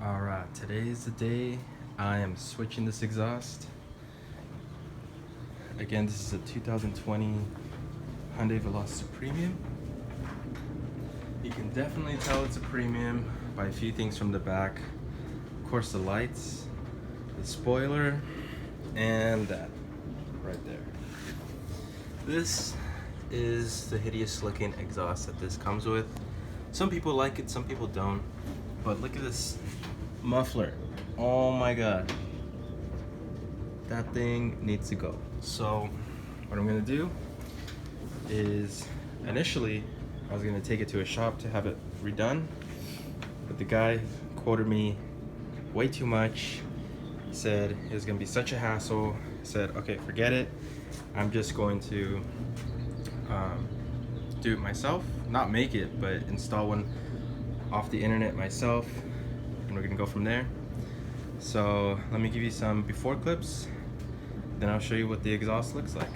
Alright, today is the day I am switching this exhaust. Again, this is a 2020 Hyundai Veloster Premium. You can definitely tell it's a premium by a few things from the back. Of course, the lights, the spoiler, and that right there. This is the hideous looking exhaust that this comes with. Some people like it, some people don't. But look at this muffler. Oh my god. That thing needs to go. So what I'm gonna do is, initially I was gonna take it to a shop to have it redone, but the guy quoted me way too much. He said it was gonna be such a hassle. I said, okay, forget it. I'm just going to do it myself. Not make it, but install one off the internet myself, and we're gonna go from there. So let me give you some before clips, then I'll show you what the exhaust looks like.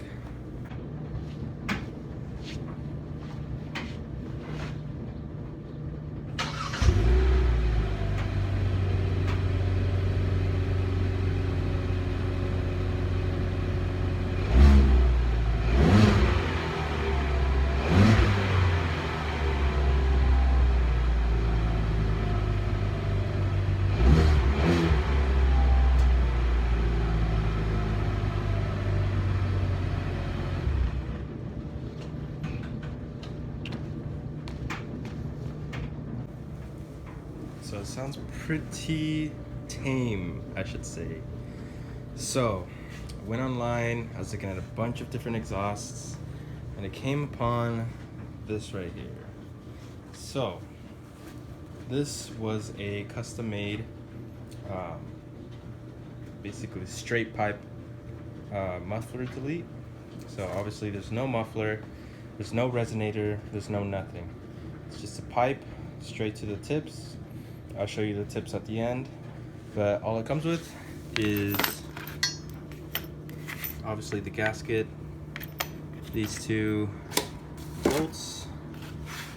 So it sounds pretty tame, I should say. So I went online, I was looking at a bunch of different exhausts, and I came upon this right here. So this was a custom made, basically straight pipe muffler delete. So obviously there's no muffler, there's no resonator, there's no nothing. It's just a pipe straight to the tips. I'll show you the tips at the end, but all it comes with is obviously the gasket, these two bolts,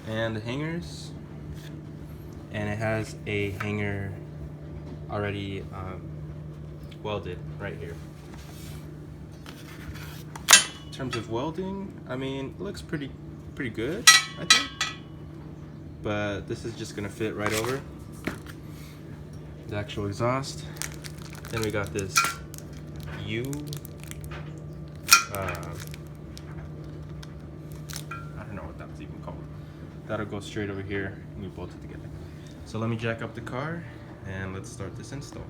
and the hangers, and it has a hanger already welded right here. In terms of welding, I mean, it looks pretty good, I think, but this is just gonna fit right over the actual exhaust. Then we got this I don't know what that's even called. That'll go straight over here and we bolt it together. So let me jack up the car and let's start this install.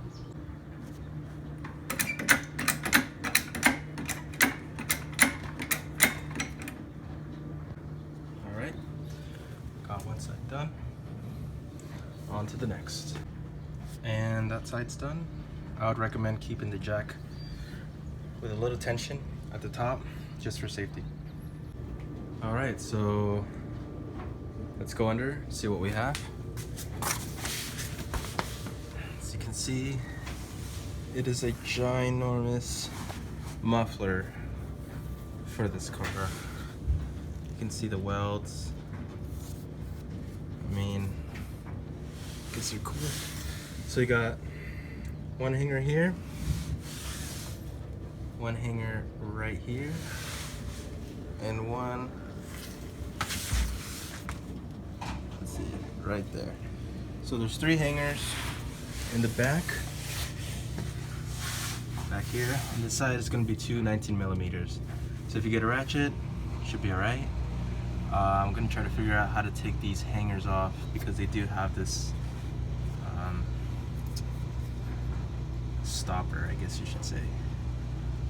Alright, got one side done. On to the next. And that side's done. I would recommend keeping the jack with a little tension at the top, just for safety. All right, so let's go under, see what we have. As you can see, it is a ginormous muffler for this car. You can see the welds. I mean, these are cool. So you got one hanger here, one hanger right here, and one, let's see, right there. So there's three hangers in the back here. On this side is going to be two 19 millimeters. So if you get a ratchet, it should be alright. I'm going to try to figure out how to take these hangers off because they do have this stopper, I guess you should say.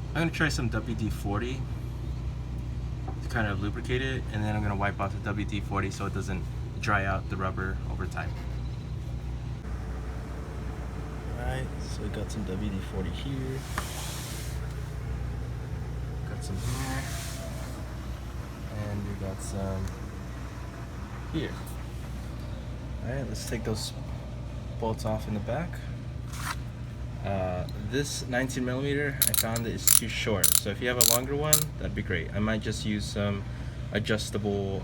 I'm gonna try some WD-40 to kind of lubricate it, and then I'm gonna wipe off the WD-40 so it doesn't dry out the rubber over time. Alright, so we got some WD-40 here, got some here, and we got some here. Alright, let's take those bolts off in the back. This 19 millimeter, I found that it's too short. So if you have a longer one, that'd be great. I might just use some adjustable,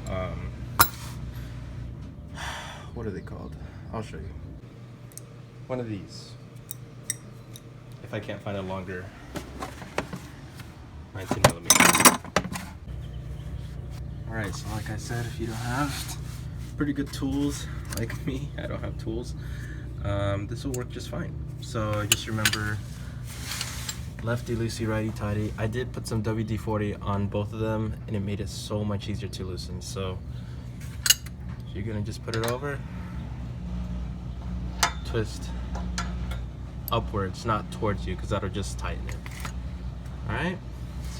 what are they called? I'll show you. one of these. If I can't find a longer 19mm. Alright, so like I said, if you don't have pretty good tools like me, I don't have tools, this will work just fine. So just remember, lefty loosey, righty tighty. I did put some WD-40 on both of them and it made it so much easier to loosen. So you're gonna just put it over, twist upwards, not towards you, because that'll just tighten it. Alright,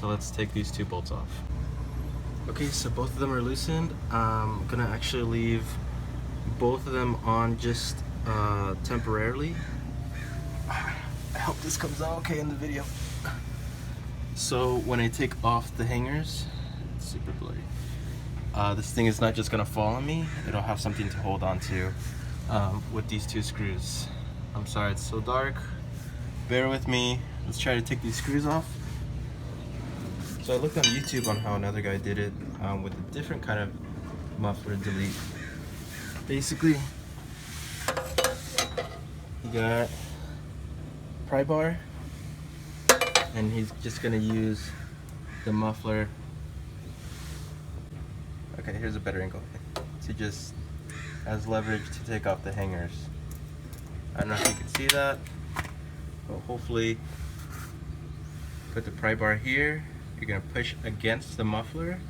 so let's take these two bolts off. Okay, so both of them are loosened. I'm gonna actually leave both of them on just temporarily. I hope this comes out okay in the video. So when I take off the hangers, it's super blurry. This thing is not just gonna fall on me, it'll have something to hold on to with these two screws. I'm sorry it's so dark, bear with me. Let's try to take these screws off. So I looked on YouTube on how another guy did it with a different kind of muffler delete. Basically, he got Pry Bar and he's just gonna use the muffler. Okay, here's a better angle. To just as leverage to take off the hangers. I don't know if you can see that, but hopefully put the pry bar here. You're gonna push against the muffler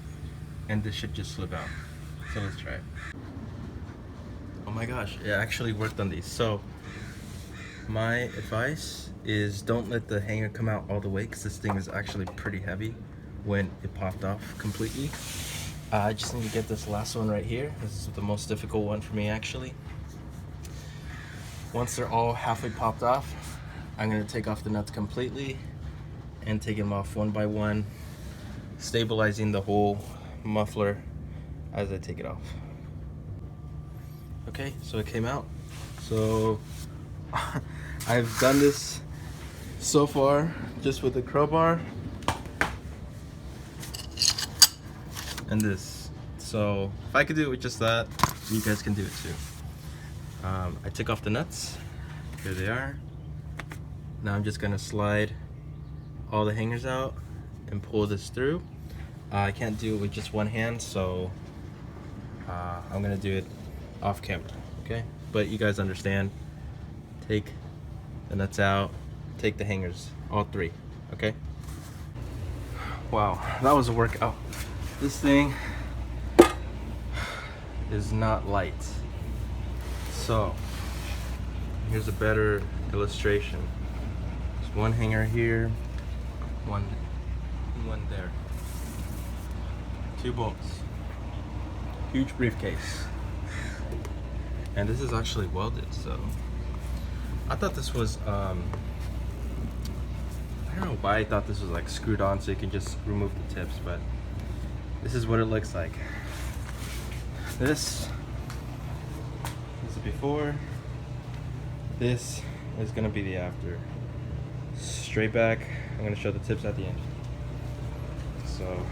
and this should just slip out. So let's try it. Oh my gosh, it actually worked on these. So my advice is don't let the hanger come out all the way because this thing is actually pretty heavy when it popped off completely. I just need to get this last one right here. This is the most difficult one for me actually. Once they're all halfway popped off, I'm gonna take off the nuts completely and take them off one by one, stabilizing the whole muffler as I take it off. Okay, so it came out. So I've done this so far just with the crowbar and this. So if I could do it with just that, you guys can do it too. I took off the nuts. Here they are. Now I'm just gonna slide all the hangers out and pull this through. I can't do it with just one hand, so I'm gonna do it off camera, okay? But you guys understand. Take the nuts out, take the hangers, all three, okay? Wow, that was a workout. This thing is not light. So here's a better illustration. There's one hanger here, one there. 2 bolts. Huge briefcase. And this is actually welded, so I thought this was I don't know why I thought this was like screwed on so you can just remove the tips, but this is what it looks like. This is the before. This is gonna be the after. Straight back. I'm gonna show the tips at the end. So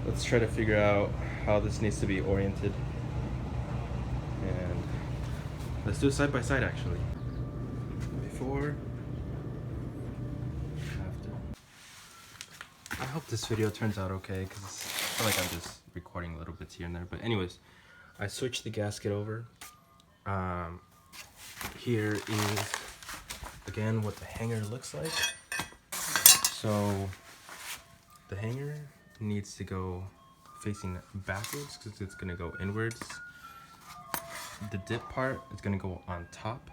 let's try to figure out how this needs to be oriented. And let's do it side by side actually. Before, after. I hope this video turns out okay because I feel like I'm just recording little bits here and there. But anyways, I switched the gasket over. Here is again what the hanger looks like. So the hanger needs to go facing backwards because it's going to go inwards. The dip part is going to go on top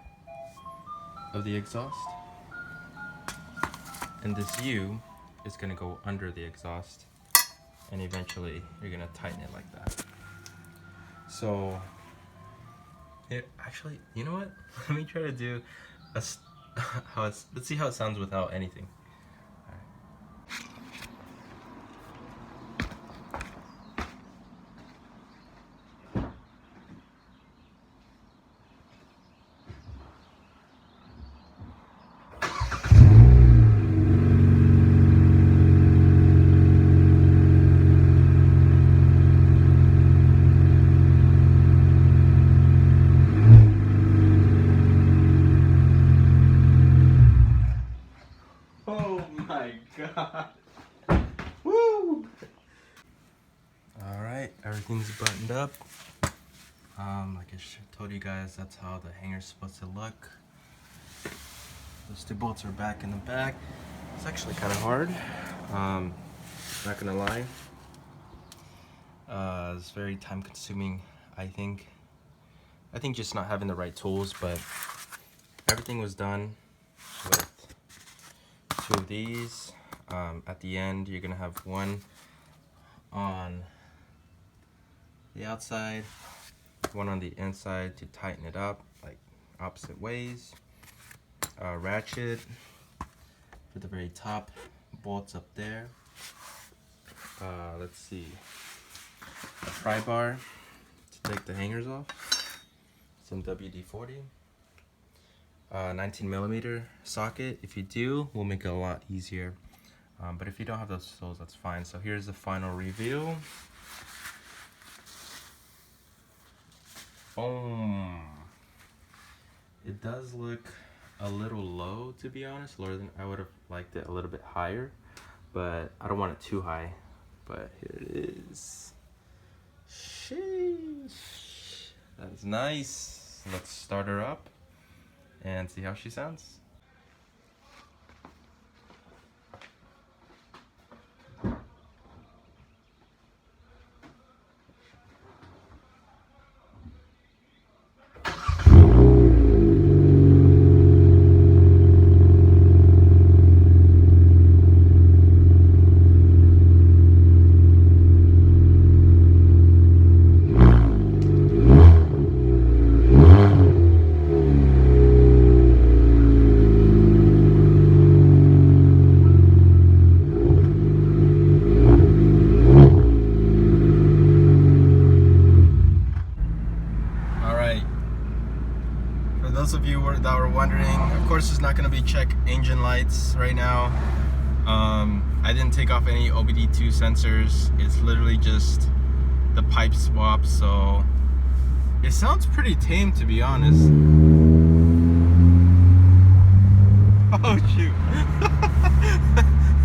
of the exhaust, and this U is going to go under the exhaust, and eventually you're going to tighten it like that. So it actually, you know what, let me try to do let's see how it sounds without anything. god. Woo! Alright, everything's buttoned up. Like I told you guys, that's how the hanger's supposed to look. Those two bolts are back in the back. It's actually kind of hard. Not gonna lie. It's very time consuming, I think. I think just not having the right tools, but everything was done with two of these. At the end, you're gonna have one on the outside, one on the inside to tighten it up, like opposite ways. Ratchet for the very top, bolts up there. Let's see, a pry bar to take the hangers off, some WD-40, 19mm socket. If you do, we'll make it a lot easier, but if you don't have those tools, that's fine. So here's the final review. Boom. It does look a little low, to be honest, lower than I would have liked it, a little bit higher, but I don't want it too high. But here it is. Sheesh. That's nice. Let's start her up and see how she sounds. Those of you that were wondering, of course there's not going to be check engine lights right now. I didn't take off any OBD2 sensors. It's literally just the pipe swap, so it sounds pretty tame, to be honest. Oh shoot.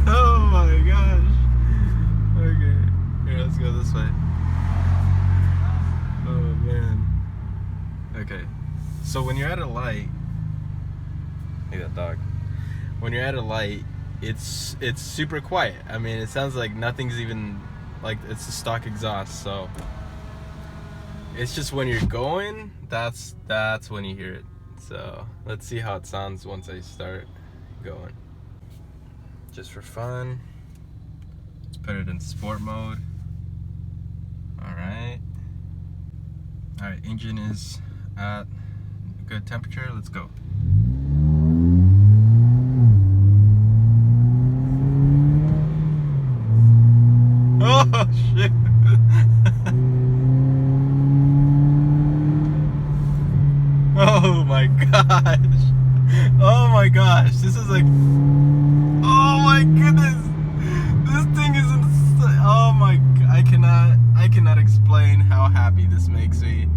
Oh my gosh. Okay, here, let's go this way. Oh man. Okay. So when you're at a light, look at that dog. When you're at a light, it's super quiet. I mean, it sounds like nothing's even, like it's a stock exhaust. So it's just when you're going, that's when you hear it. So let's see how it sounds once I start going. Just for fun, let's put it in sport mode. All right, engine is at good temperature. Let's go. Oh shit. Oh my gosh. Oh my gosh. This is like, oh my goodness. This thing is insane. Oh my, I cannot explain how happy this makes me.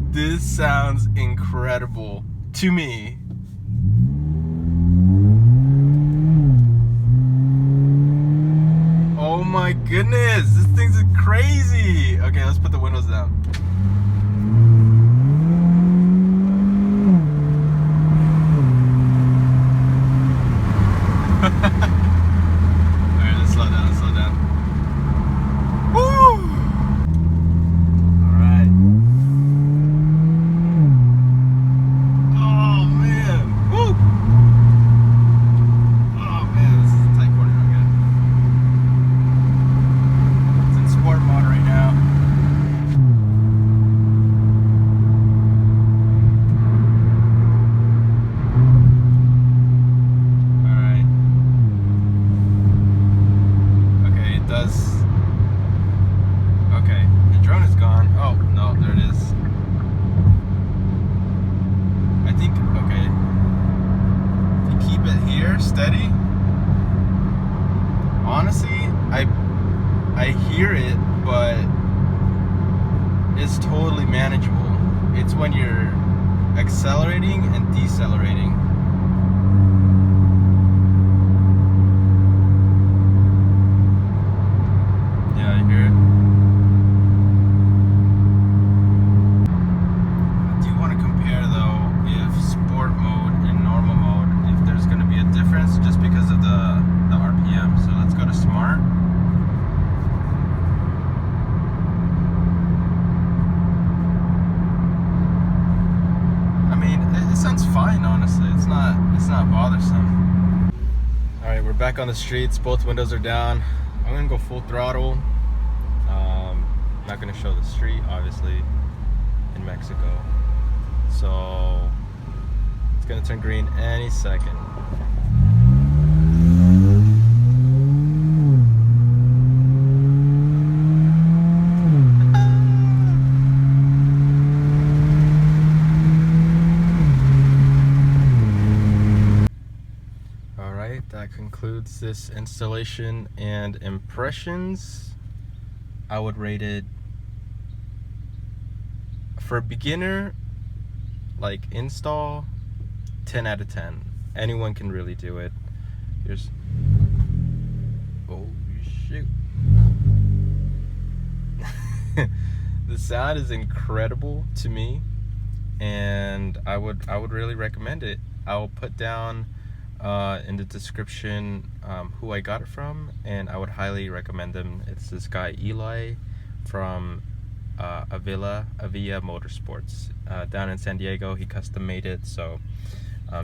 This sounds incredible to me. Oh my goodness, this thing's crazy. Okay, let's put the windows down. Alright, let's slow down, let's slow down. Woo! Alright. Oh man! Woo! Oh man, this is a tight corner, okay. It's in sport mode right now. Okay, the drone is gone. Oh, no, there it is. I think, okay. If you keep it here, steady. Honestly, I hear it, but it's totally manageable. It's when you're accelerating and decelerating. It's not bothersome. All right, we're back on the streets. Both windows are down. I'm gonna go full throttle. Not gonna show the street, obviously, in Mexico. So it's gonna turn green any second. All right, that concludes this installation and impressions. I would rate it, for a beginner, like install, 10 out of 10. Anyone can really do it. Here's, oh shoot. The sound is incredible to me, and I would really recommend it. I'll put down in the description who I got it from, and I would highly recommend them. It's this guy Eli from Avila Motorsports down in San Diego. He custom made it, so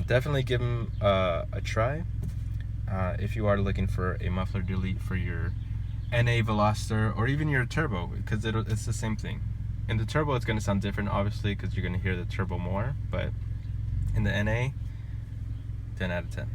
definitely give him a try if you are looking for a muffler delete for your NA Veloster or even your turbo, because it's the same thing. In the turbo it's going to sound different, obviously, because you're going to hear the turbo more, but in the NA, 10 out of 10.